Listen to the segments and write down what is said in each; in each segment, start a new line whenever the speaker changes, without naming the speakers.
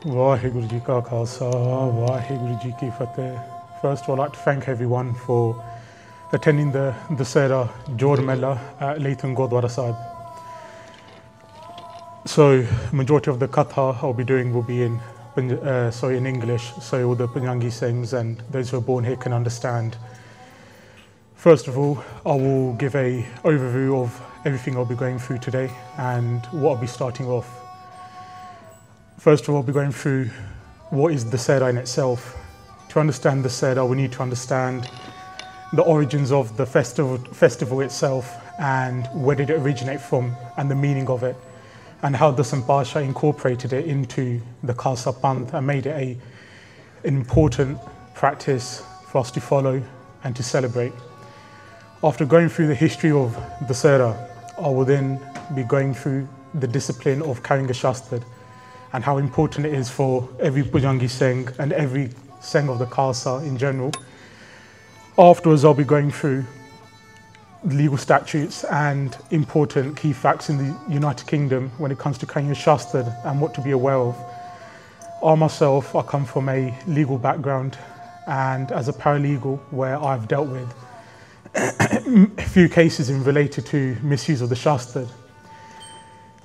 Vaheguru Ji Ka Khalsa, Vaheguru Ji Ki Fateh. First of all, I'd like to thank everyone for attending the Dussehra Jod Mela at Layton Gurdwara Sahib. So, majority of the katha I'll be doing will be in English, so all the Punjabi Singhs and those who are born here can understand. First of all, I will give an overview of everything I'll be going through today and what I'll be starting off. First of all, I'll be going through what is Dussehra in itself. To understand Dussehra, we need to understand the origins of the festival itself and where did it originate from and the meaning of it, and how Dasan Pasha incorporated it into the Khalsa Panth and made it an important practice for us to follow and to celebrate. After going through the history of Dussehra, I will then be going through the discipline of carrying a shastad and how important it is for every Bhujangi Singh and every Singh of the Khalsa in general. Afterwards, I'll be going through legal statutes and important key facts in the United Kingdom when it comes to carrying a shastad and what to be aware of. I myself, I come from a legal background, and as a paralegal where I've dealt with a few cases in related to misuse of the shastad.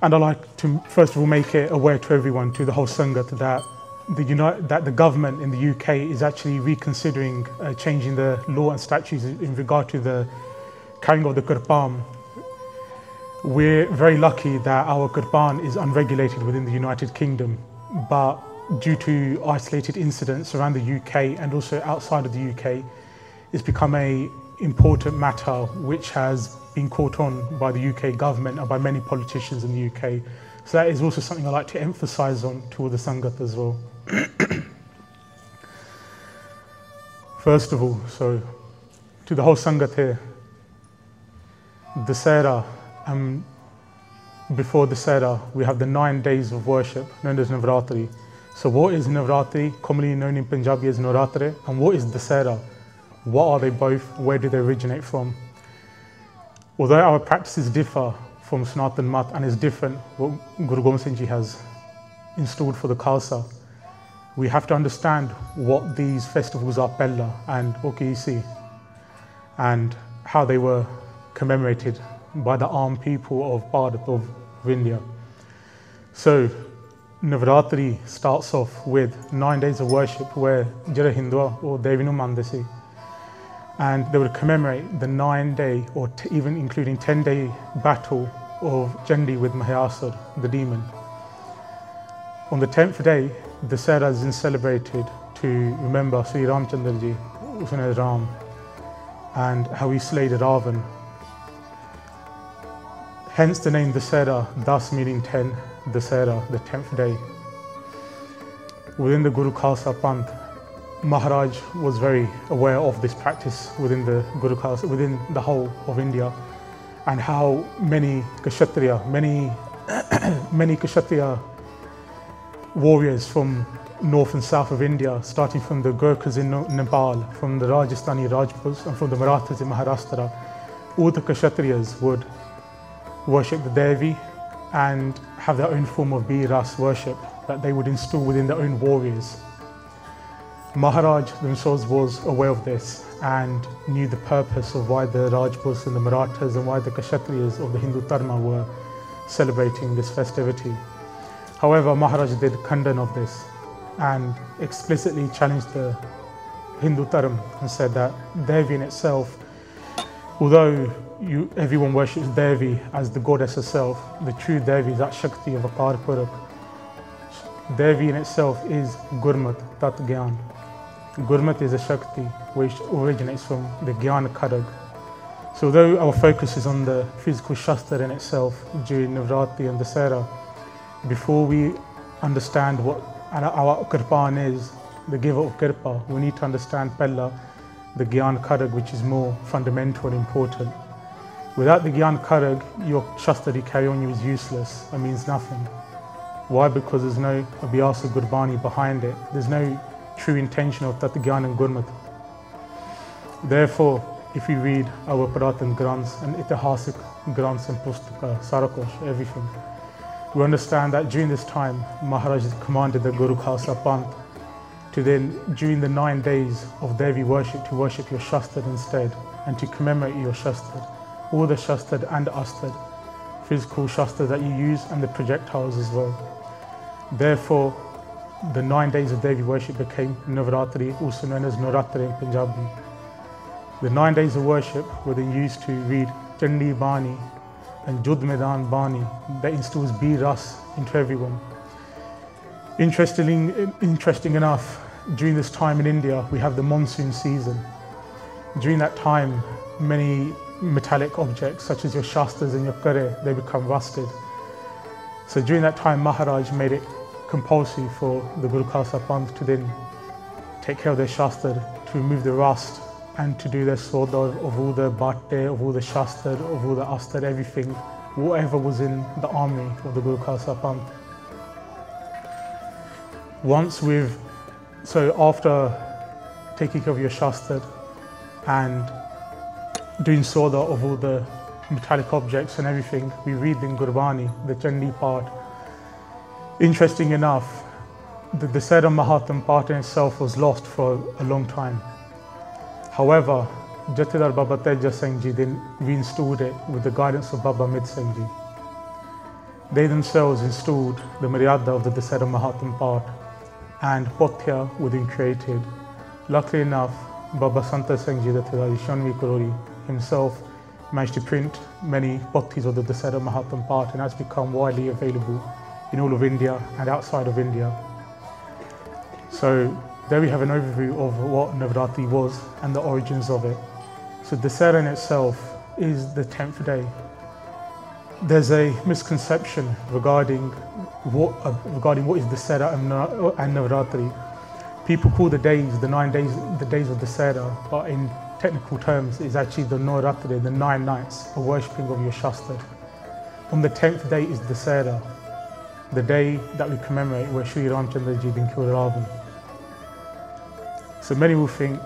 And I'd like to first of all make it aware to everyone, to the whole Sangat, that the government in the UK is actually reconsidering changing the law and statutes in regard to the carrying of the kirpan. We're very lucky that our kirpan is unregulated within the United Kingdom, but due to isolated incidents around the UK and also outside of the UK, it's become an important matter which has been caught on by the UK government and by many politicians in the UK. So that is also something I like to emphasize on to all the Sangat as well. First of all, so to the whole Sangat here, Dussehra, before Dussehra, we have the 9 days of worship known as Navratri. So what is Navratri, commonly known in Punjabi as Navratri, and what is Dussehra? What are they both? Where do they originate from? Although our practices differ from Sanatan Mat and is different what Guru Gobind Singh Ji has installed for the Khalsa, we have to understand what these festivals are Pella and Okisi and how they were commemorated by the armed people of Bharat of India. So Navratri starts off with 9 days of worship where Jara Hindua or Devinu Mandasi, and they would commemorate the 9-day or even including 10-day battle of Chandi with Mahayasur, the demon. On the 10th day, Dussehra is then celebrated to remember Sri Ramchandra Ji, Usne Ram, and how he slayed Ravan. Hence the name Dussehra, thus meaning 10, Dussehra, the 10th day. Within the Guru Khalsa Panth, Maharaj was very aware of this practice within the Guru Khalsa, within the whole of India, and how many Kshatriya, many Kshatriya warriors from north and south of India, starting from the Gurkhas in Nepal, from the Rajasthani Rajputs, and from the Marathas in Maharashtra, all the Kshatriyas would worship the Devi and have their own form of Biras worship that they would install within their own warriors. Maharaj themselves was aware of this and knew the purpose of why the Rajputs and the Marathas and why the Kshatriyas of the Hindu Dharma were celebrating this festivity. However, Maharaj did khandan of this and explicitly challenged the Hindu Dharma and said that Devi in itself, although everyone worships Devi as the goddess herself, the true Devi is that Shakti of Akar Purak. Devi in itself is Gurmat, Tat Gyan. Gurmat is a Shakti which originates from the Gyan Karag. So although our focus is on the physical Shastra in itself during Navratri and Dussehra, before we understand what our Kirpan is, the giver of Kirpa, we need to understand Pella, the Gyan Karag, which is more fundamental and important. Without the Gyan Karag, your Shastra you carry on you is useless and means nothing. Why? Because there's no Abhyasa Gurbani behind it. There's no true intention of Tat Gyan and Gurmat. Therefore, if you read our Puratan Granths and Itihasik Granths and Pustaka, Sarakosh, everything, We understand that during this time, Maharaj commanded the Guru Khalsa Panth to then, during the 9 days of Devi worship, to worship your Shastad instead, and to commemorate your Shastad, all the Shastad and Astad, physical Shastad that you use, and the projectiles as well. Therefore, the 9 days of Devi worship became Navratri, also known as Navratri in Punjabi. The 9 days of worship were then used to read Chandi Bani and Jud Medan Bani that instills Bir Ras into everyone. Interesting enough, during this time in India, we have the monsoon season. During that time, many metallic objects such as your Shastras and your Kare, they become rusted. So during that time, Maharaj made it compulsory for the Guru Khalsa Panth to then take care of their Shastra, to remove the rust, and to do their Sodar of all the Bhatte, of all the Shastra, of all the Astar, everything, whatever was in the army of the Guru Khalsa Panth. So after taking care of your Shastra and doing Sodar of all the metallic objects and everything, we read in Gurbani, the Chandi part. Interesting enough, the Dussehra Mahatam part in itself was lost for a long time. However, Jathedar Baba Teja Singh Ji then reinstalled it with the guidance of Baba Mid Singh Ji. They themselves installed the Maryada of the Dussehra Mahatam part, and Pothya was then created. Luckily enough, Baba Santa Singh Ji, the Shanvi Karori, himself managed to print many Pothyas of the Dussehra Mahatam part, and that's become widely available in all of India and outside of India. So there we have an overview of what Navratri was and the origins of it. So Dussehra in itself is the 10th day. There's a misconception regarding what is Dussehra and Navratri. People call the days, the 9 days, the days of Dussehra, but in technical terms, it's actually the Navratri, the 9 nights of worshipping of your Shastra. On the 10th day is Dussehra, the day that we commemorate where Sri Ramchandra Ji then killed Ravan. So many will think,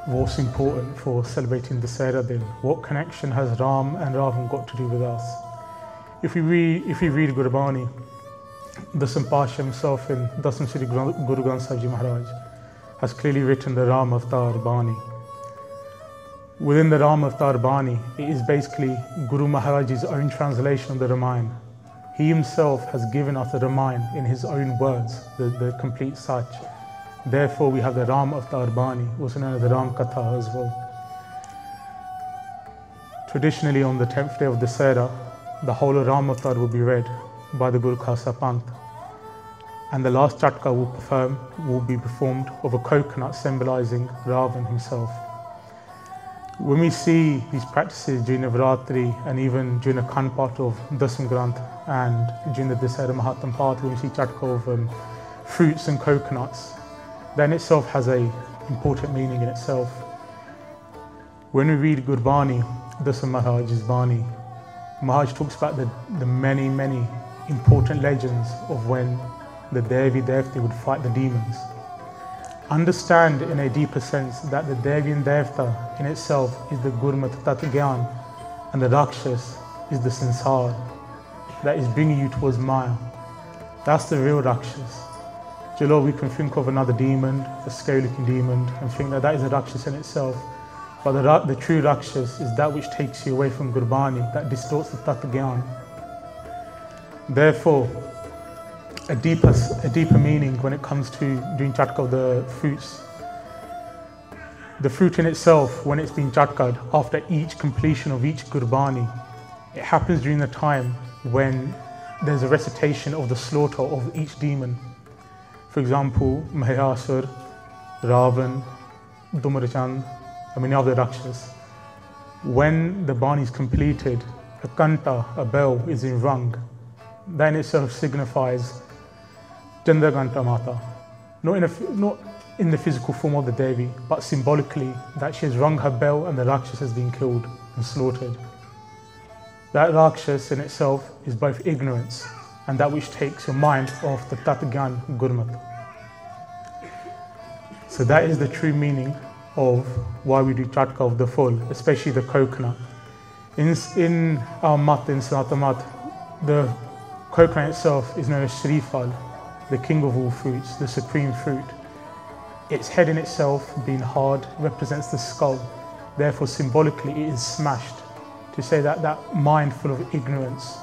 what's important for celebrating Dussehra then? What connection has Ram and Ravan got to do with us? If we read Gurbani, Dasam Pasha himself in Dasam Shri Guru Granth Sahib Ji Maharaj has clearly written the Ram Avatar Bani. Within the Ram Avatar Bani, it is basically Guru Maharaj's own translation of the Ramayana. He himself has given us the Ramayana in his own words, the complete Sach. Therefore, we have the Ram Avatar Bani, also known as the Ram Katha as well. Traditionally, on the 10th day of Dussehra, the whole of Ram Avatar will be read by the Guru Khalsa Panth, and the last Chatka will be performed of a coconut symbolizing Ravan himself. When we see these practices during Navratri and even during the Khan part of Dasam Granth and during the Dussehra Mahatam part, when we see Chatka of fruits and coconuts, that in itself has an important meaning in itself. When we read Gurbani, Dasam Maharaj's Bani, Maharaj talks about the many, many important legends of when the Devi Devta would fight the demons. Understand in a deeper sense that the Devi and Devta in itself is the Gurmat Tat Gyan, and the Rakshas is the Sansar that is bringing you towards Maya. That's the real Rakshas. Jalo, we can think of another demon, a scary-looking demon, and think that is a Rakshas in itself. But the true Rakshas is that which takes you away from Gurbani, that distorts the Tat Gyan. Therefore, a deeper meaning when it comes to doing Chatka of the fruits. The fruit in itself, when it's being Chatkad, after each completion of each Gurbani, it happens during the time when there's a recitation of the slaughter of each demon. For example, Mahirasur, Ravan, Dumarchand, and many other Rakshas. When the Bani is completed, a kanta, a bell, is in rung. That in itself signifies Chandrakanta Mata. Not in the physical form of the Devi, but symbolically that she has rung her bell and the Rakshas has been killed and slaughtered. That Rakshas in itself is both ignorance and that which takes your mind off the Tatgyan Gurmat. So that is the true meaning of why we do Chatka of the full, especially the coconut. In our mat, in Sanatana Mat, the coconut itself is known as Shrifal, the king of all fruits, the supreme fruit. Its head in itself, being hard, represents the skull. Therefore, symbolically, it is smashed to say that that mind full of ignorance,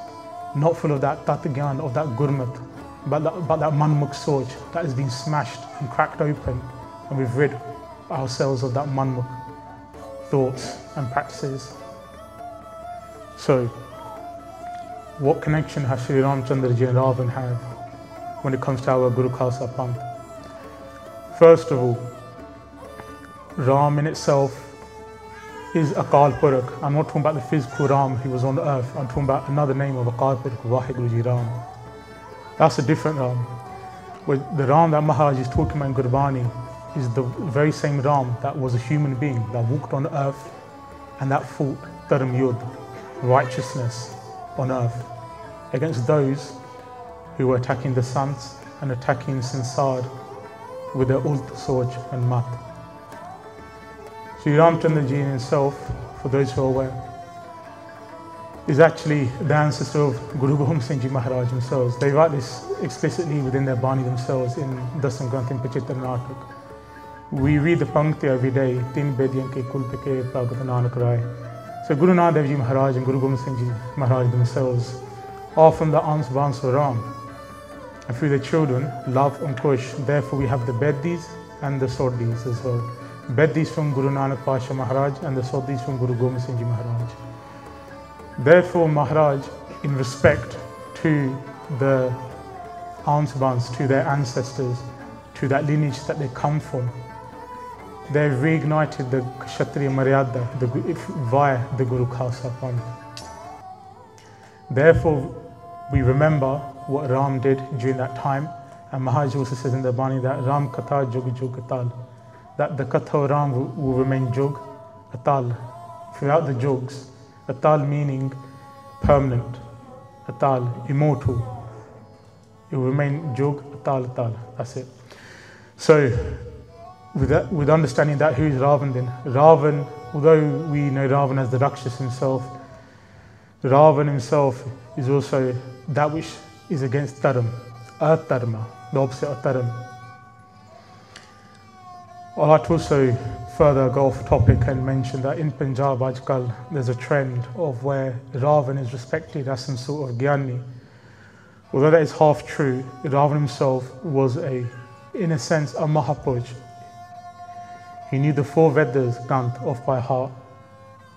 not full of that tatgyan, of that gurmat, but that manmukh soch that has been smashed and cracked open, and we've rid ourselves of that manmukh thoughts and practices. So, what connection has Sri Ramchandra Ji and Ravan have when it comes to our Guru Khalsa Panth? First of all, Ram in itself is Akal Purakh. I'm not talking about the physical Ram who was on earth, I'm talking about another name of Akal Purakh, Vaheguru Ji Ram. That's a different Ram. But the Ram that Maharaj is talking about in Gurbani is the very same Ram that was a human being, that walked on earth and that fought Dharm Yudh, righteousness on earth, against those who were attacking the Sants and attacking Sansar with their ult, Soj and Mat. Sri Ramchandra Ji himself, for those who are aware, is actually the ancestor of Guru Gobind Singh Ji Maharaj themselves. They write this explicitly within their Bani themselves in Dasam Granth in Pachitra Natak. We read the Pankti every day, Tin Bediyan ke Kul Peke Pragat Nanak Rai. So Guru Nanak Dev Ji Maharaj and Guru Gobind Singh Ji Maharaj themselves are from the Ans Bans of Ram. And through their children, Love and Kush, therefore we have the Beddis and the Sodis as well. Beddis from Guru Nanak Pasha Maharaj and the Sodis from Guru Gobind Singh Ji Maharaj. Therefore Maharaj, in respect to the Ansbans, to their ancestors, to that lineage that they come from, they reignited the Kshatriya Maryada via the Guru Khalsa Panth. Therefore, we remember what Ram did during that time, and Maharaj also says in the Bani that Ram Katha Jug Jug Atal, that the Katha of Ram will remain Jug Atal throughout the Jugs. Atal meaning permanent, Atal immortal. It will remain Jug Atal Atal. That's it. So, with understanding that, who is Ravan then? Ravan, although we know Ravan as the Rakshas himself, Ravan himself is also that which is against Dharma, Earth Dharma, the opposite of Dharma. I'd like to also further go off topic and mention that in Punjab, Ajkal, there's a trend of where Ravan is respected as some sort of Gyani. Although that is half true, Ravan himself was in a sense, a Mahapurush. He knew the 4 Vedas, Granth, off by heart,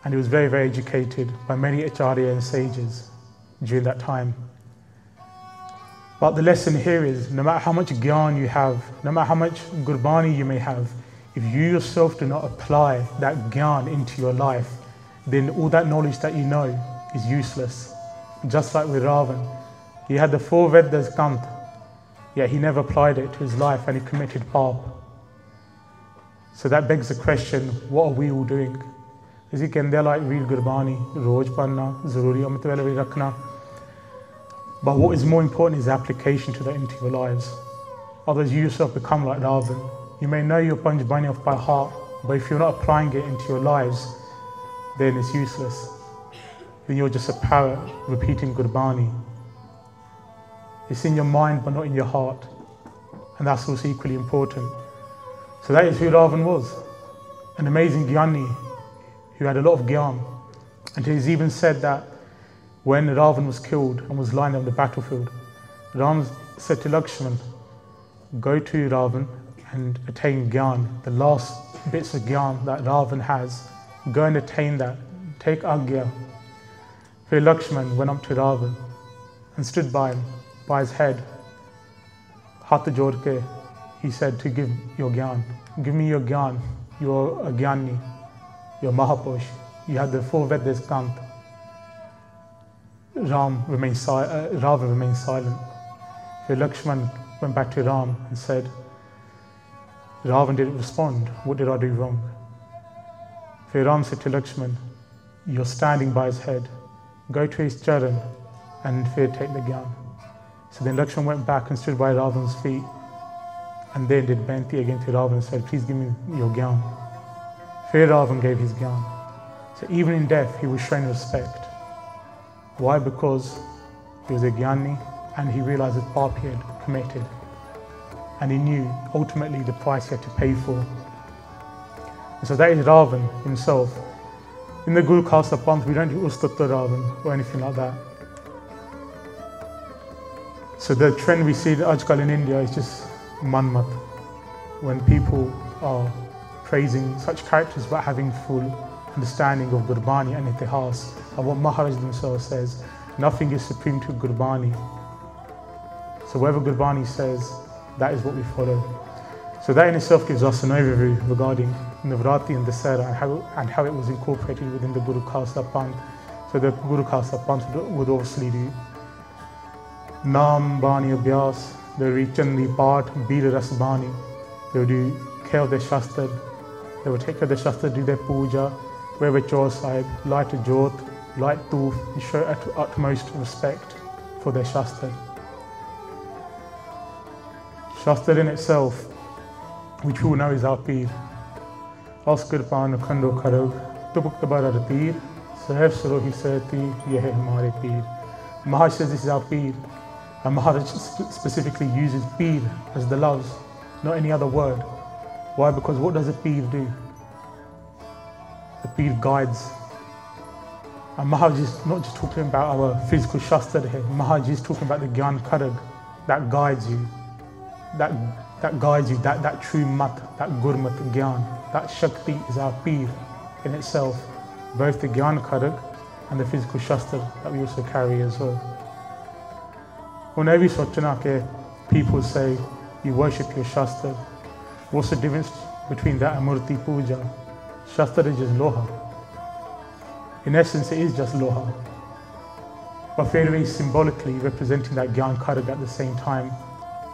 and he was very, very educated by many Acharya and sages during that time. But the lesson here is, no matter how much Gyan you have, no matter how much Gurbani you may have, if you yourself do not apply that Gyan into your life, then all that knowledge that you know is useless. Just like with Ravan, he had the 4 Vedas, Granth, yet he never applied it to his life and he committed pap. So that begs the question, what are we all doing? As you can, they're like read Gurbani, Roj Panna, Zaruri Amrit Wala Bhi Rakhna. But what is more important is the application to that into your lives. Otherwise you yourself become like Ravan. You may know your Panj Bani off by heart, but if you're not applying it into your lives, then it's useless. Then you're just a parrot repeating Gurbani. It's in your mind but not in your heart. And that's also equally important. So that is who Ravan was. An amazing Gyani who had a lot of Gyan. And it is even said that when Ravan was killed and was lying on the battlefield, Ram said to Lakshman, go to Ravan and attain Gyan. The last bits of Gyan that Ravan has, go and attain that. Take Agya. ਫਿਰ Lakshman went up to Ravan and stood by him, by his head. Hath jod ke, he said, to give your Gyan. Give me your Gyan. You're a Gyani. You're Mahapurush. You had the 4 Vedas, Granth. Ravan remained silent. So Lakshman went back to Ram and said, Ravan didn't respond. What did I do wrong? So Ram said to Lakshman, you're standing by his head. Go to his charan and take the Gyan. So then Lakshman went back and stood by Ravan's feet and then did Benti again to Ravan and said, please give me your Gyan. ਫਿਰ Ravan gave his Gyan. So even in death, he was shown respect. Why? Because he was a Gyani and he realised the path he had committed. And he knew ultimately the price he had to pay for. And so that is Ravan himself. In the Guru Khalsa Panth, we don't do Ustatta Ravan or anything like that. So the trend we see Ajkal in India is just manmat, when people are praising such characters but having full understanding of Gurbani and Itihas. And what Maharaj themselves says, nothing is supreme to Gurbani. So whatever Gurbani says, that is what we follow. So that in itself gives us an overview regarding Navratri and Dussehra and how it was incorporated within the Guru Khalsa Panth. So the Guru Khalsa Panth would obviously do Naam Bani Abhyas, they would read Chandi Path, Bir Ras Bani, they would do care of their Shastra, they would take care of their Shastra, do their puja, wear a Chaur Sahib, light a jot, light toof, and show utmost respect for their Shastra. Shastra in itself, which we know is our Peer. Oscar Pan Khando Kharag, Tupuk Tabara Peer, Sahib Surohi Sati, Yeh Hamare Peer. Maharaj says this is our Peer. And Maharaj specifically uses Peer as the loves, not any other word. Why? Because what does a Peer do? The Peer guides. And Maharaj is not just talking about our physical Shastra here. Maharaj is talking about the Gyan Kharag that guides you. That guides you, that true mat, that gurmat Gyan, that Shakti is our Peer in itself. Both the Gyan Kharag and the physical Shastra that we also carry as well. Whenever people say you worship your Shastra, what's the difference between that and Murti Puja? Shastra is just Loha. In essence, it is just Loha. But very symbolically representing that Gyan Kharag at the same time.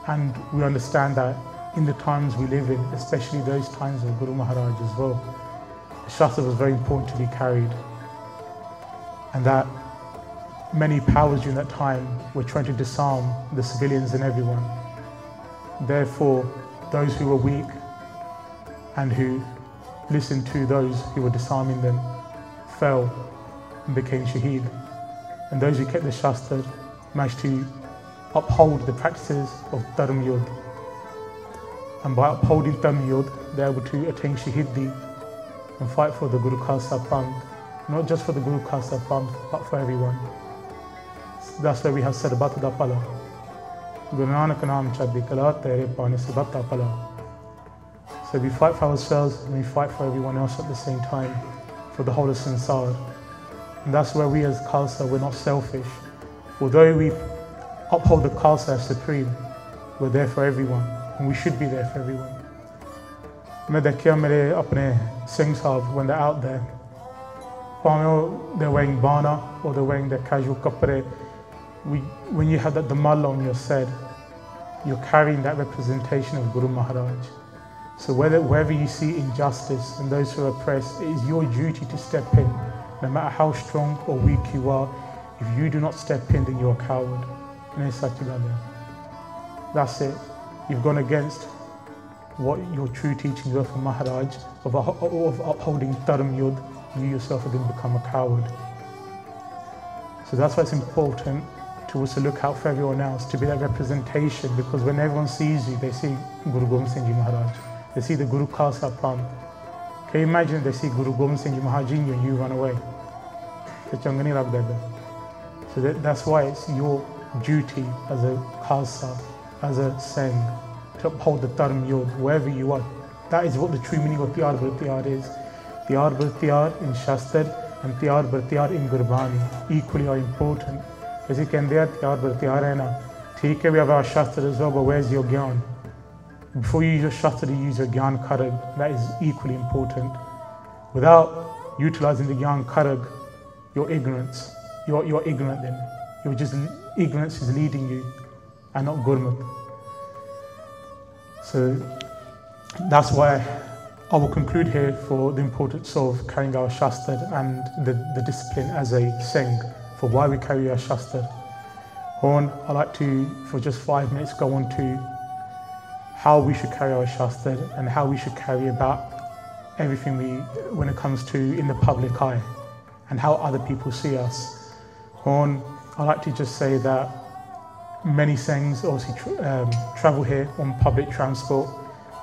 And we understand that in the times we live in, especially those times of Guru Maharaj as well, the Shastra was very important to be carried. And that many powers during that time were trying to disarm the civilians and everyone. Therefore, those who were weak and who listened to those who were disarming them fell and became shaheed. And those who kept the Shastra managed to uphold the practices of Dharm Yudh. And by upholding Dharm Yudh, they're able to attain Shahidi and fight for the Guru Khalsa Panth. Not just for the Guru Khalsa Panth, but for everyone. That's why we have said Bata da Pala. Guru Nanak Naam Chaddi Kala Tere Pane Se Bata Pala. So we fight for ourselves and we fight for everyone else at the same time, for the whole of Sansar. And that's where we as Khalsa, we're not selfish. Although we uphold the Khalsa as supreme, we're there for everyone, and we should be there for everyone. Main dekhiya mere apne Singh Sahib, when they're out there, they're wearing bana or they're wearing their casual kapre, when you have that damal on your head, you're carrying that representation of Guru Maharaj. So wherever you see injustice and those who are oppressed, it is your duty to step in. No matter how strong or weak you are, if you do not step in, then you're a coward. That's it. You've gone against what your true teachings were from Maharaj of upholding Dharm Yudh. You yourself are going to become a coward. So that's why it's important to also look out for everyone else, to be that representation, because when everyone sees you, they see Guru Gobind Singh Ji Maharaj. They see the Guru Khalsa Panth. Can you imagine they see Guru Gobind Singh Ji Maharaj and you run away? So that's why it's your duty as a Khalsa, as a Singh, to uphold the Dharm Yudh wherever you are. That is what the true meaning of Tiyar Bar Tiyar is. Tiyar Bar Tiyar in Shastra and Tiyar Bar Tiyar in Gurbani equally are important. As you can there, Tiyar Bar Tiyar hai na. Theek hai, we have our Shastra as well, but where's your Gyan? Before you use your Shastra, you use your Gyan Kharag. That is equally important. Without utilizing the Gyan Kharag, your ignorance, you're ignorant then. You're just, ignorance is leading you and not Gurmat. So that's why I will conclude here for the importance of carrying our Shastra and the discipline as a Singh, for why we carry our Shastra. I'd like to, for just 5 minutes, go on to how we should carry our Shastra and how we should carry about everything when it comes to in the public eye and how other people see us. I'd like to just say that many Singhs obviously travel here on public transport.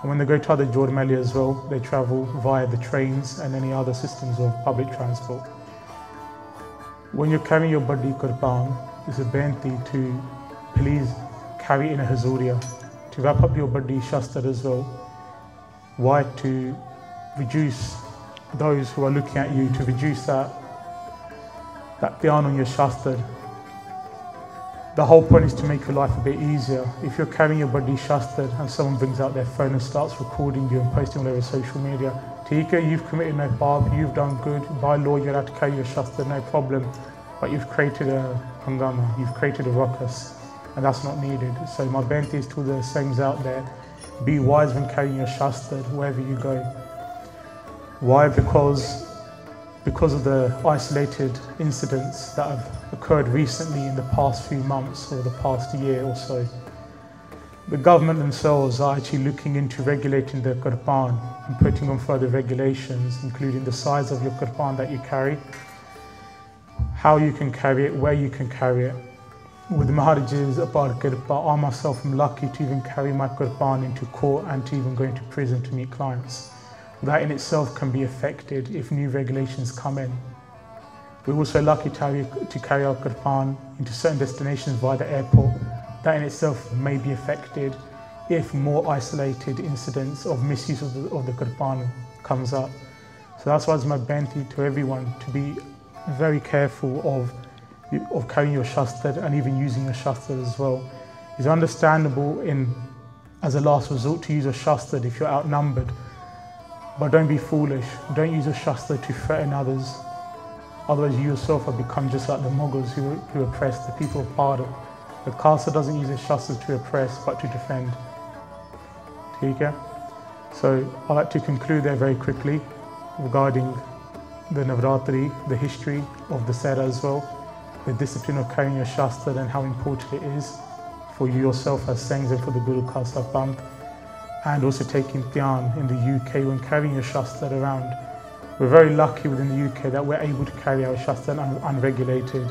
And when they go to other Jordamelia as well, they travel via the trains and any other systems of public transport. When you're carrying your Badi Qurban, it's a benti to please carry it in a Hazuriya, to wrap up your Badi Shastar as well. Why? To reduce those who are looking at you, to reduce that dhyan on your Shastar. The whole point is to make your life a bit easier. If you're carrying your Badi Shastar and someone brings out their phone and starts recording you and posting all over social media, Tika, you've committed no bab, you've done good, by law you're allowed to carry your Shastar, no problem, but you've created a hangama, you've created a ruckus, and that's not needed. So my benti is to the Singhs out there, be wise when carrying your Shastar wherever you go. Why? Because of the isolated incidents that have occurred recently in the past few months or the past year or so. The government themselves are actually looking into regulating the Qurban and putting on further regulations, including the size of your Qurban that you carry, how you can carry it, where you can carry it. With Maharaj's Apar Kirpa, I myself am lucky to even carry my Qurban into court and to even go into prison to meet clients. That in itself can be affected if new regulations come in. We're also lucky to carry our Qurban into certain destinations via the airport. That in itself may be affected if more isolated incidents of misuse of the Qurban comes up. So that's why it's my benti to everyone to be very careful of carrying your Shastar and even using your Shastar as well. It's understandable as a last resort to use a Shastar if you're outnumbered. But don't be foolish. Don't use a Shastar to threaten others. Otherwise you yourself have become just like the Mughals who oppressed the people of Bharat. The Khalsa doesn't use his Shastars to oppress but to defend. Okay? So I'd like to conclude there very quickly regarding the Navratri, the history of Dussehra as well, the discipline of carrying your Shastar and how important it is for you yourself as Singhs and for the Guru Khalsa Panth. And also taking dhyan in the UK when carrying your Shastar around. We're very lucky within the UK that we're able to carry our Shastar unregulated,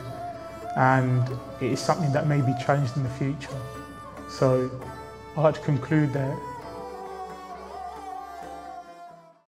and it is something that may be changed in the future. So I'd like to conclude there